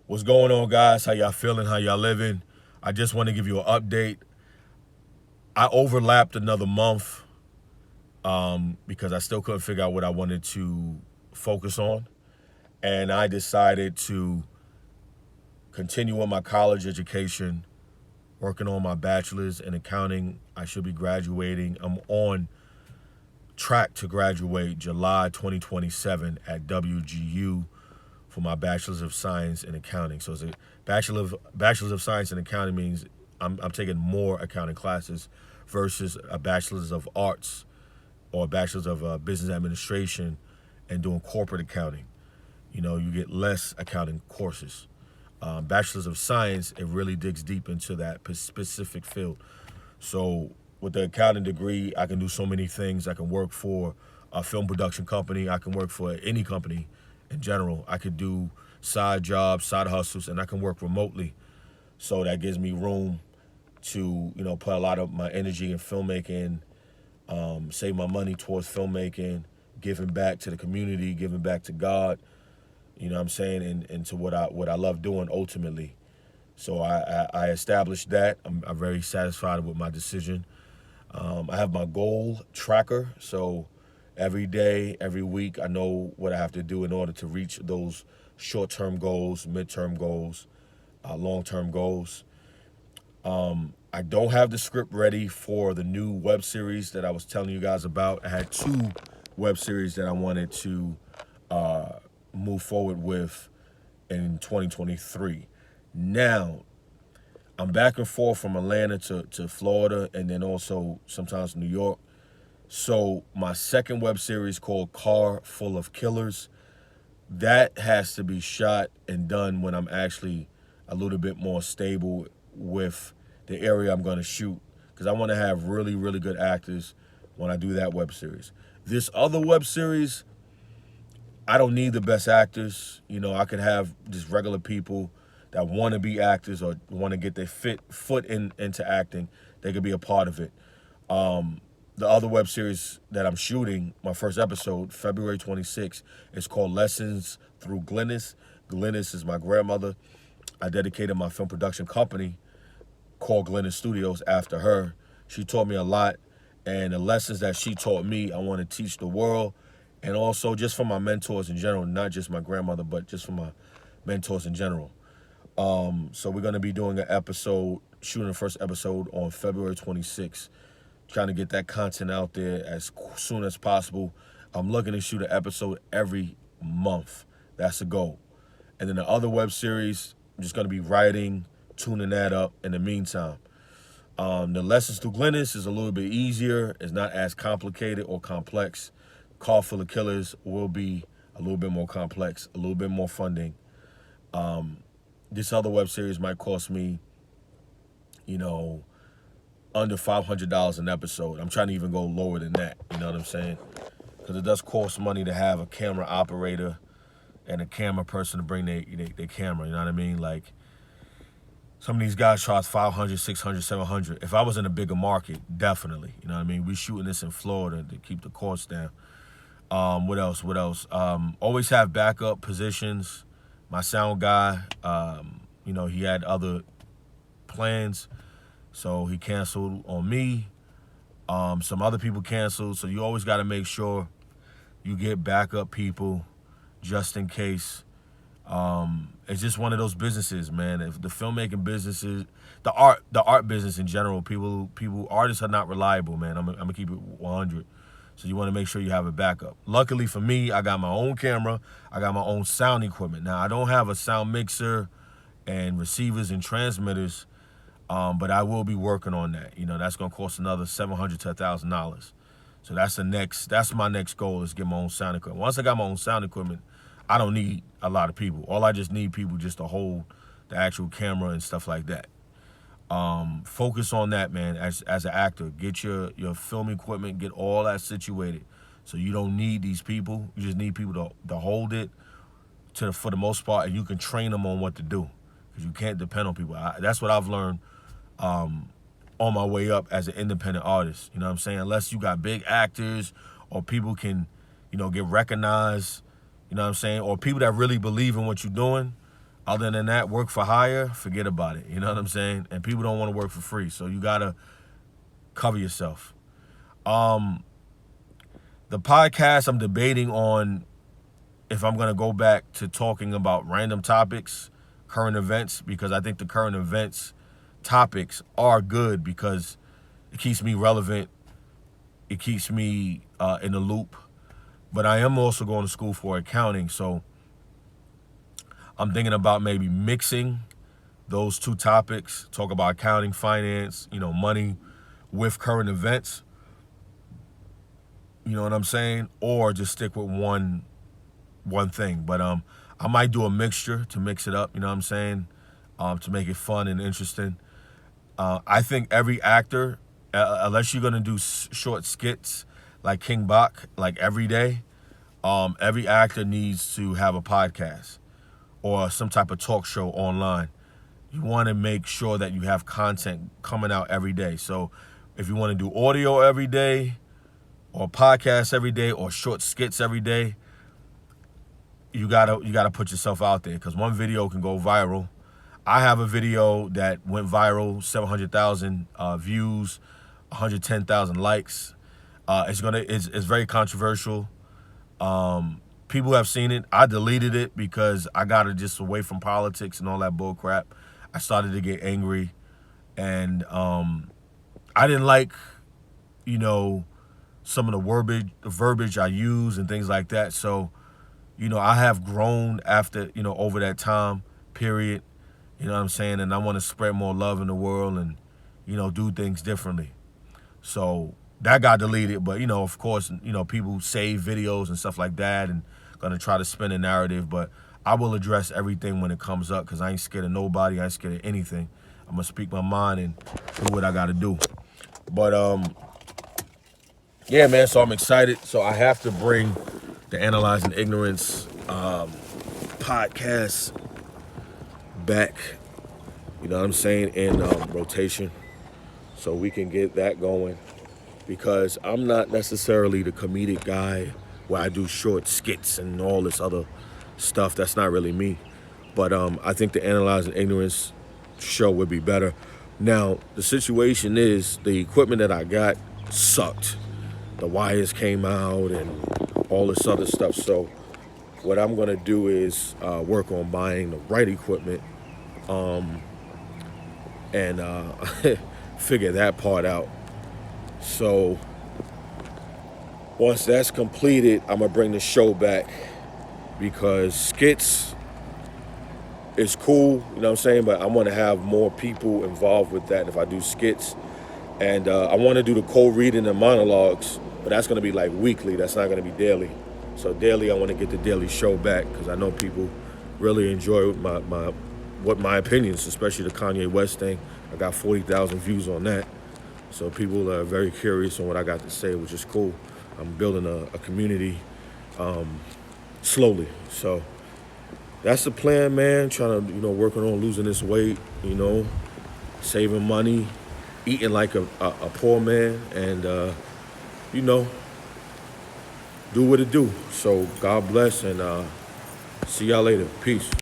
What's going on, guys? How y'all feeling? How y'all living? I just want to give you an update. I overlapped another month because I still couldn't figure out what I wanted to focus on. And I decided to continue on my college education, working on my bachelor's in accounting. I should be graduating. I'm on track to graduate July 2027 at WGU for my Bachelor's of Science in Accounting. So it's a Bachelor's of Science in Accounting means I'm taking more accounting classes versus a Bachelor's of Arts or a Bachelor's of Business Administration and doing corporate accounting. You get less accounting courses. Bachelor's of Science, it really digs deep into that specific field. So with the accounting degree, I can do so many things. I can work for a film production company. I can work for any company in general. I could do side jobs, side hustles, and I can work remotely. So that gives me room to, put a lot of my energy in filmmaking, save my money towards filmmaking, giving back to the community, giving back to God, you know what I'm saying, and to what I love doing ultimately. So I established that. I'm very satisfied with my decision. I have my goal tracker. So every day, every week, I know what I have to do in order to reach those short-term goals, midterm goals, long-term goals. I don't have the script ready for the new web series that I was telling you guys about. I had two web series that I wanted to move forward with in 2023. Now, I'm back and forth from Atlanta to Florida and then also sometimes New York. So my second web series called Car Full of Killers, that has to be shot and done when I'm actually a little bit more stable with the area I'm going to shoot, because I want to have really, really good actors when I do that web series. This other web series, I don't need the best actors. I could have just regular people that want to be actors or want to get their foot into acting. They could be a part of it. The other web series that I'm shooting, my first episode, February 26th, is called Lessons Through Glynis. Glynis is my grandmother. I dedicated my film production company called Glynis Studios after her. She taught me a lot, and the lessons that she taught me, I want to teach the world, and also just from my mentors in general, not just my grandmother, but just from my mentors in general. So we're going to be doing shooting the first episode on February 26th, trying to get that content out there as soon as possible. I'm looking to shoot an episode every month. That's the goal. And then the other web series, I'm just going to be writing, tuning that up in the meantime. The Lessons Through Glynis is a little bit easier. It's not as complicated or complex. Car Full of Killers will be a little bit more complex, a little bit more funding. This other web series might cost me, under $500 an episode. I'm trying to even go lower than that, you know what I'm saying? Because it does cost money to have a camera operator and a camera person to bring their camera, you know what I mean? Like, some of these guys charge $500, $600, $700. If I was in a bigger market, definitely, you know what I mean? We shooting this in Florida to keep the costs down. What else? Always have backup positions. My sound guy, he had other plans, so he canceled on me. Some other people canceled, so you always got to make sure you get backup people just in case. It's just one of those businesses, man. If the filmmaking businesses, the art business in general, artists are not reliable, man. I'm gonna keep it 100. So you want to make sure you have a backup. Luckily for me, I got my own camera. I got my own sound equipment. Now, I don't have a sound mixer and receivers and transmitters, but I will be working on that. That's going to cost another $700 to $1,000. So that's my next goal, is get my own sound equipment. Once I got my own sound equipment, I don't need a lot of people. All I just need people just to hold the actual camera and stuff like that. Focus on that, man. As an actor, get your film equipment, get all that situated. So you don't need these people. You just need people to hold it for the most part, and you can train them on what to do, because you can't depend on people. That's what I've learned on my way up as an independent artist. You know what I'm saying? Unless you got big actors or people can, get recognized. You know what I'm saying? Or people that really believe in what you're doing. Other than that, work for hire, forget about it. You know what I'm saying? And people don't want to work for free, so you gotta cover yourself. The podcast, I'm debating on if I'm gonna go back to talking about random topics, current events, because I think the current events topics are good because it keeps me relevant. It keeps me in the loop. But I am also going to school for accounting, so I'm thinking about maybe mixing those two topics, talk about accounting, finance, money with current events. You know what I'm saying? Or just stick with one thing. But I might do a mixture to mix it up, you know what I'm saying? To make it fun and interesting. I think every actor, unless you're gonna do short skits like King Bach, like every day, every actor needs to have a podcast or some type of talk show online. You want to make sure that you have content coming out every day. So if you want to do audio every day or podcasts every day or short skits every day, you gotta put yourself out there because one video can go viral. I have a video that went viral, 700,000 views, 110,000 likes. It's very controversial. People have seen it. I deleted it because I got it just away from politics and all that bull crap. I started to get angry, and I didn't like, some of the verbiage I use and things like that. So, I have grown after, over that time period. You know what I'm saying? And I want to spread more love in the world and, do things differently. So that got deleted. But, of course, people save videos and stuff like that and going to try to spin a narrative. But I will address everything when it comes up because I ain't scared of nobody. I ain't scared of anything. I'm going to speak my mind and do what I got to do. But, yeah, man, so I'm excited. So I have to bring the Analyzing Ignorance podcast back, you know what I'm saying, in rotation so we can get that going because I'm not necessarily the comedic guy where I do short skits and all this other stuff. That's not really me. But I think the Analyzing Ignorance show would be better. Now, the situation is the equipment that I got sucked. The wires came out and all this other stuff. So what I'm going to do is work on buying the right equipment and figure that part out. So once that's completed, I'm going to bring the show back because skits is cool, you know what I'm saying? But I want to have more people involved with that if I do skits. And I want to do the co-reading and monologues, but that's going to be like weekly. That's not going to be daily. So daily, I want to get the daily show back because I know people really enjoy my opinions, especially the Kanye West thing. I got 40,000 views on that. So people are very curious on what I got to say, which is cool. I'm building a community slowly. So that's the plan, man. Trying to, working on losing this weight, saving money, eating like a poor man, and, do what it do. So God bless, and see y'all later. Peace.